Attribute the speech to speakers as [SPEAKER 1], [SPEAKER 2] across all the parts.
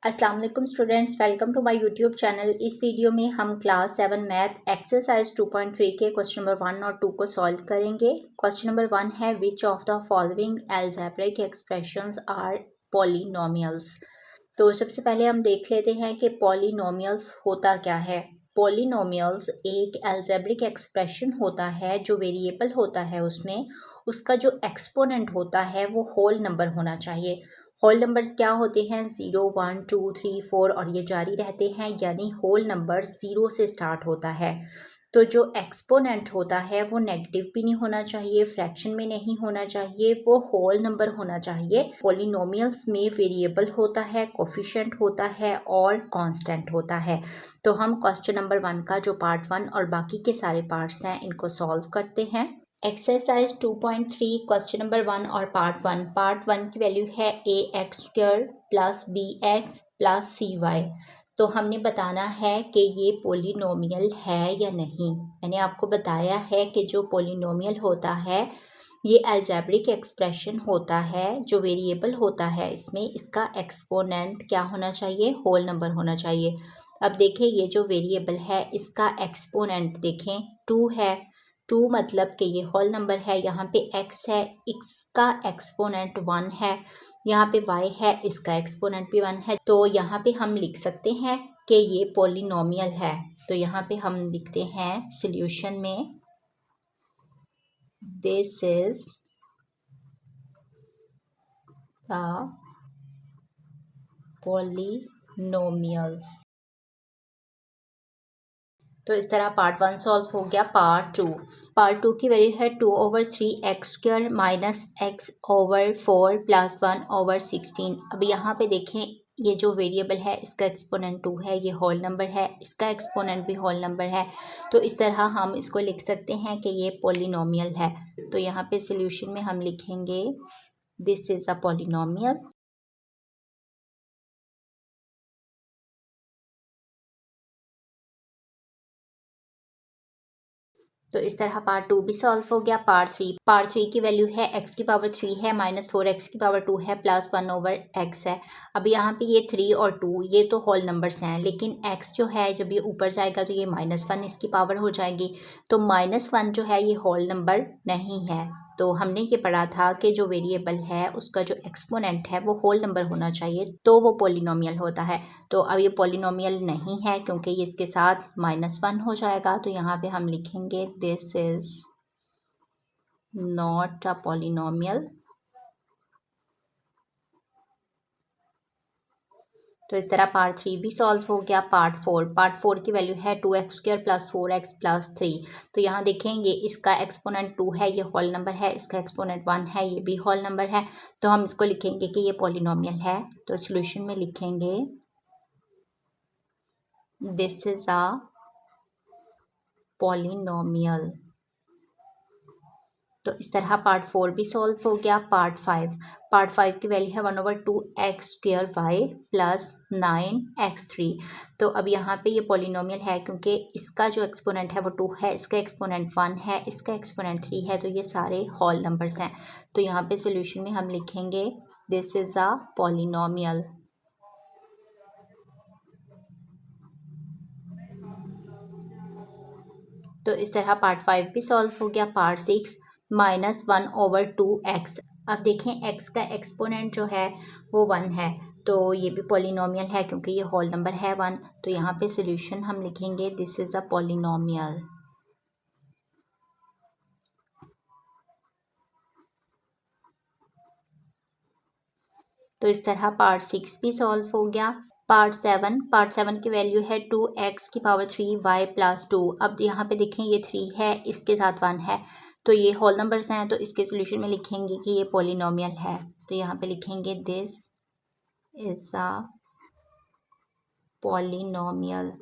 [SPEAKER 1] अस्सलाम वालेकुम students, welcome to my YouTube channel. इस वीडियो में हम क्लास 7 मैथ एक्सरसाइज 2.3 के क्वेश्चन नंबर 1 और 2 को सॉल्व करेंगे। क्वेश्चन नंबर 1 है which of the following algebraic expressions are polynomials. तो सबसे पहले हम देख लेते हैं कि पॉलिनोमियल्स होता क्या है। पॉलिनोमियल्स एक अलजेब्रिक एक्सप्रेशन होता है जो वेरिएबल होता है, उसमें उसका जो एक्सपोनेंट होता है वो होल नंबर होना चाहिए। होल नंबर्स क्या होते हैं? 0, 1, 2, 3, 4 और ये जारी रहते हैं, यानी होल नंबर 0 से स्टार्ट होता है। तो जो एक्सपोनेंट होता है वो नेगेटिव भी नहीं होना चाहिए, फ्रैक्शन में नहीं होना चाहिए, वो होल नंबर होना चाहिए। पॉलिनोमियल्स में वेरिएबल होता है, कोफिशिएंट होता है और कांस्टेंट होता है। तो हम क्वेश्चन नंबर 1 का जो पार्ट 1 और बाकी के सारे पार्ट्स हैं इनको सॉल्व करते हैं। एक्सरसाइज 2.3 क्वेश्चन नंबर 1 और पार्ट 1 की वैल्यू है ax² plus bx plus cy। तो हमने बताना है कि ये पोलिनोमियल है या नहीं। मैंने आपको बताया है कि जो पोलिनोमियल होता है ये अलजेब्रिक एक्सप्रेशन होता है, जो वेरिएबल होता है इसमें इसका एक्सपोनेंट क्या होना चाहिए? होल नंबर होना चाहिए। अब देखें, ये जो वेरिएबल है इसका एक्सपोनेंट देखें 2 है। 2 मतलब कि ये होल नंबर है। यहाँ पे x है, इसका एक्सपोनेंट 1 है। यहाँ पे y है, इसका एक्सपोनेंट भी 1 है। तो यहाँ पे हम लिख सकते हैं कि ये पॉलिनोमियल है। तो यहाँ पे हम लिखते हैं सॉल्यूशन में दिस इज द पॉलिनोमियल्स। तो इस तरह पार्ट 1 सॉल्व हो गया। पार्ट 2 की वैल्यू है 2/3x² माइनस x/4 प्लस 1/16। अब यहाँ पे देखें, ये जो वेरिएबल है इसका एक्सपोनेंट 2 है, ये होल नंबर है, इसका एक्सपोनेंट भी होल नंबर है। तो इस तरह हम इसको लिख सकते हैं कि ये पॉलिनोमियल है। तो यहाँ पे सॉल्यूशन में हम लिखेंगे दिस इज अ पॉलिनोमियल। तो इस तरह पार्ट 2 भी सॉल्व हो गया। पार्ट थ्री की वैल्यू है x³ है माइनस 4x² है प्लस 1/x है। अब यहाँ पे ये 3 और 2 ये तो होल नंबर्स हैं, लेकिन x जो है जब ये ऊपर जाएगा तो ये -1 इसकी पावर हो जाएगी। तो -1 जो है ये होल नंबर नहीं है। तो हमने ये पढ़ा था कि जो वेरिएबल है उसका जो एक्सपोनेंट है वो होल नंबर होना चाहिए, तो वो पॉलिनोमियल होता है। तो अब ये पॉलिनोमियल नहीं है क्योंकि ये इसके साथ -1 हो जाएगा। तो यहाँ पे हम लिखेंगे this is not a polynomial. तो इस तरह पार्ट 3 भी सॉल्व हो गया। पार्ट फोर की वैल्यू है 2x² प्लस 4x प्लस 3। तो यहाँ देखेंगे इसका एक्सपोनेंट 2 है, ये होल नंबर है, इसका एक्सपोनेंट 1 है, ये भी होल नंबर है। तो हम इसको लिखेंगे कि ये पॉलिनोमियल है। तो सॉल्यूशन में लिखेंगे दिस इज अ पॉलिनोमियल। तो इस तरह पार्ट 4 भी सॉल्व हो गया। पार्ट फाइव की वैल्यू है 1/2x² प्लस 9x3। तो अब यहाँ पे ये पॉलिनोमियल है क्योंकि इसका जो एक्सपोनेंट है वो 2 है, इसका एक्सपोनेंट 1 है, इसका एक्सपोनेंट 3 है। तो ये सारे होल नंबर्स हैं। तो यहाँ पे सॉल्यूशन में हम लिखेंगे दिस इज अ पॉलिनोमियल। तो इस तरह पार्ट 5 भी सॉल्व हो गया। Part 6 -1/2x। अब देखें x का एक्सपोनेंट जो है वो 1 है, तो ये भी पॉलिनोमियल है क्योंकि ये होल नंबर है 1। तो यहाँ पे सॉल्यूशन हम लिखेंगे दिस इज अ पॉलिनोमियल। तो इस तरह पार्ट 6 भी सॉल्व हो गया। पार्ट सेवन की वैल्यू है 2x³ प्लस 2। अब यहाँ पे देखें ये 3 है, इसके साथ 1 है, तो ये होल नंबर्स हैं। तो इसके सॉल्यूशन में लिखेंगे कि ये पॉलिनोमियल है। तो यहाँ पे लिखेंगे this is a polynomial.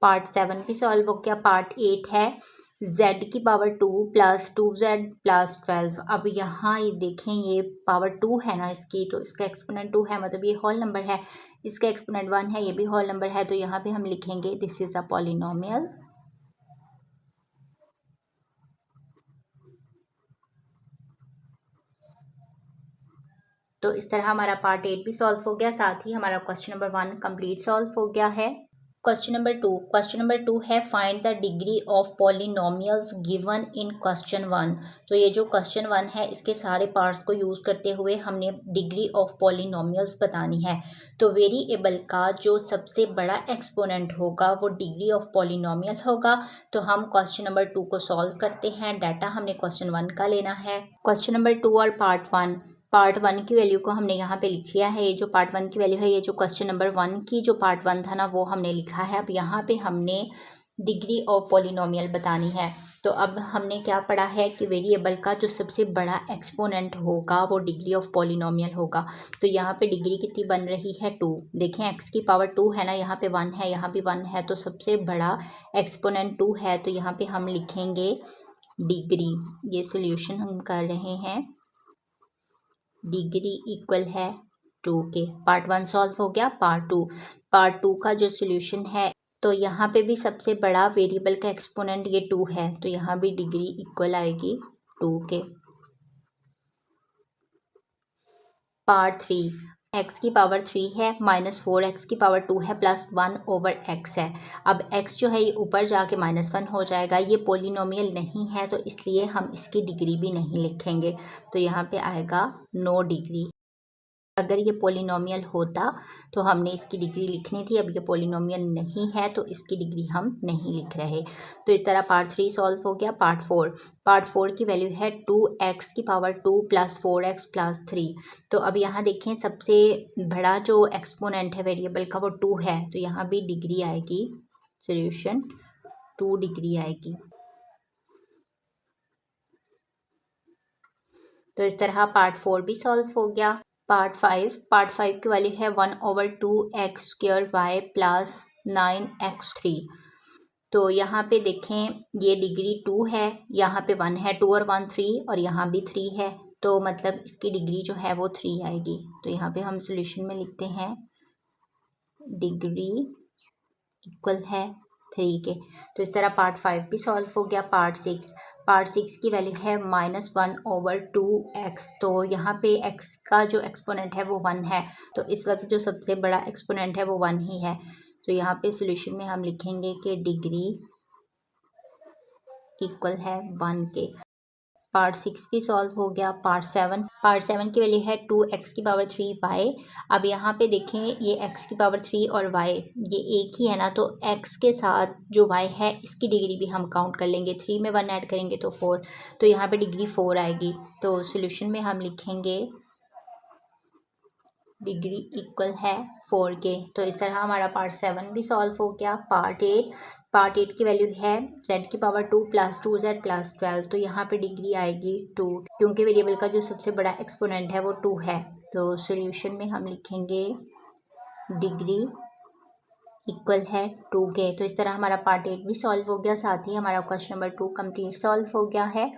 [SPEAKER 1] Part 7 भी सॉल्व हो गया। पार्ट 8 है z² प्लस 2z प्लस 12। अब यहाँ ये देखें, ये पावर 2 है ना इसकी, तो इसका एक्सपोनेंट 2 है, मतलब ये होल नंबर है, इसका एक्सपोनेंट 1 है, ये भी होल नंबर है। तो यहाँ पे हम लिखेंगे दिस इज अ पॉलिनोमियल। तो इस तरह हमारा पार्ट 8 भी सॉल्व हो गया, साथ ही हमारा क्वेश्चन नंबर 1 कंप्लीट सॉल्व हो गया है। क्वेश्चन नंबर टू है find the degree of polynomials given in question 1। तो ये जो क्वेश्चन 1 है इसके सारे पार्ट्स को यूज़ करते हुए हमने डिग्री ऑफ पॉलिनोमियल्स बतानी है। तो वेरिएबल का जो सबसे बड़ा एक्सपोनेंट होगा वो डिग्री ऑफ पॉलिनोमियल होगा। तो हम क्वेश्चन नंबर 2 को सॉल्व करते हैं। डाटा हमने क्वेश्चन 1 का लेना है। क्वेश्चन नंबर 2 और पार्ट वन की वैल्यू को हमने यहाँ पे लिख लिया है। ये जो पार्ट 1 की वैल्यू है, ये जो क्वेश्चन नंबर 1 की जो पार्ट 1 था ना वो हमने लिखा है। अब यहाँ पे हमने डिग्री ऑफ पॉलिनोमियल बतानी है। तो अब हमने क्या पढ़ा है कि वेरिएबल का जो सबसे बड़ा एक्सपोनेंट होगा वो डिग्री ऑफ पॉलिनोमियल होगा। तो यहाँ पे डिग्री कितनी बन रही है 2। देखें x की पावर 2 है ना, यहाँ पे 1 है, यहाँ भी 1 है, तो सबसे बड़ा एक्सपोनेंट 2 है। तो यहाँ पे हम लिखेंगे डिग्री। ये सोल्यूशन हम कर रहे हैं। डिग्री इक्वल है 2 के। पार्ट 1 सॉल्व हो गया। पार्ट टू का जो सोल्यूशन है, तो यहाँ पे भी सबसे बड़ा वेरिएबल का एक्सपोनेंट ये 2 है, तो यहाँ भी डिग्री इक्वल आएगी 2 के। पार्ट 3 x की पावर 3 है माइनस 4x की पावर 2 है प्लस 1 ओवर x है। अब x जो है ये ऊपर जाके -1 हो जाएगा। ये पॉलिनोमियल नहीं है तो इसलिए हम इसकी डिग्री भी नहीं लिखेंगे। तो यहाँ पे आएगा नो डिग्री। अगर ये पॉलिनोमियल होता तो हमने इसकी डिग्री लिखनी थी। अब ये पॉलिनोमियल नहीं है तो इसकी डिग्री हम नहीं लिख रहे। तो इस तरह पार्ट 3 सॉल्व हो गया। पार्ट 4 की वैल्यू है 2x की पावर 2 प्लस 4x प्लस 3। तो अब यहाँ देखें सबसे बड़ा जो एक्सपोनेंट है वेरिएबल का वो 2 है, तो यहाँ भी डिग्री आएगी। सोल्यूशन 2 डिग्री आएगी। तो इस तरह पार्ट 4 भी सॉल्व हो गया। पार्ट 5 की वैल्यू है 1/2x² y प्लस 9x3। तो यहाँ पे देखें ये डिग्री 2 है, यहाँ पे 1 है, 2 और 1 3, और यहाँ भी 3 है। तो मतलब इसकी डिग्री जो है वो 3 आएगी। तो यहाँ पे हम सोल्यूशन में लिखते हैं डिग्री इक्वल है 3 के। तो इस तरह पार्ट 5 भी सॉल्व हो गया। पार्ट 6 की वैल्यू है -1/2x। तो यहाँ पे x का जो एक्सपोनेंट है वो 1 है, तो इस वक्त जो सबसे बड़ा एक्सपोनेंट है वो 1 ही है। तो यहाँ पे सोल्यूशन में हम लिखेंगे कि डिग्री इक्वल है 1 के। पार्ट 6 भी सॉल्व हो गया। पार्ट 7 की वैल्यू है 2x की पावर 3y। अब यहाँ पे देखें ये x की पावर 3 और y ये एक ही है ना, तो x के साथ जो y है इसकी डिग्री भी हम काउंट कर लेंगे। 3 में 1 ऐड करेंगे तो 4, तो यहाँ पे डिग्री 4 आएगी। तो सोल्यूशन में हम लिखेंगे डिग्री इक्वल है 4 के। तो इस तरह हमारा पार्ट 7 भी सॉल्व हो गया। पार्ट 8 की वैल्यू है z की पावर 2 प्लस 2z प्लस 12। तो यहाँ पे डिग्री आएगी 2, क्योंकि वेरिएबल का जो सबसे बड़ा एक्सपोनेंट है वो 2 है। तो सोल्यूशन में हम लिखेंगे डिग्री इक्वल है 2 के। तो इस तरह हमारा पार्ट 8 भी सॉल्व हो गया, साथ ही हमारा क्वेश्चन नंबर 2 कंप्लीट सॉल्व हो गया है।